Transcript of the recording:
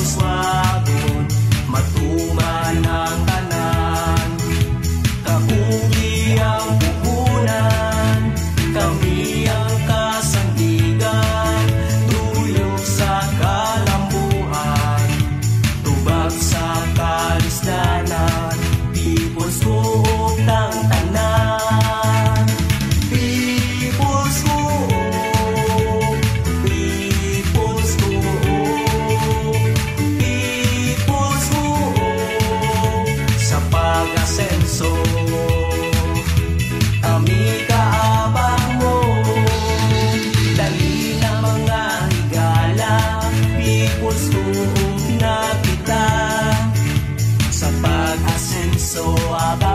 uswagon, matuman ang tanan. Kakugi ang puhunan, kami ang kasandigan, tuyok sa kalambuan, tubag sa kalisdanan, People's Coop ng tanan. People's Coop, People's Coop, People's Coop, sa pag-asenso kami kaabang mo. Dali na mga higala, People's Coop na kita, sa pag-asenso abang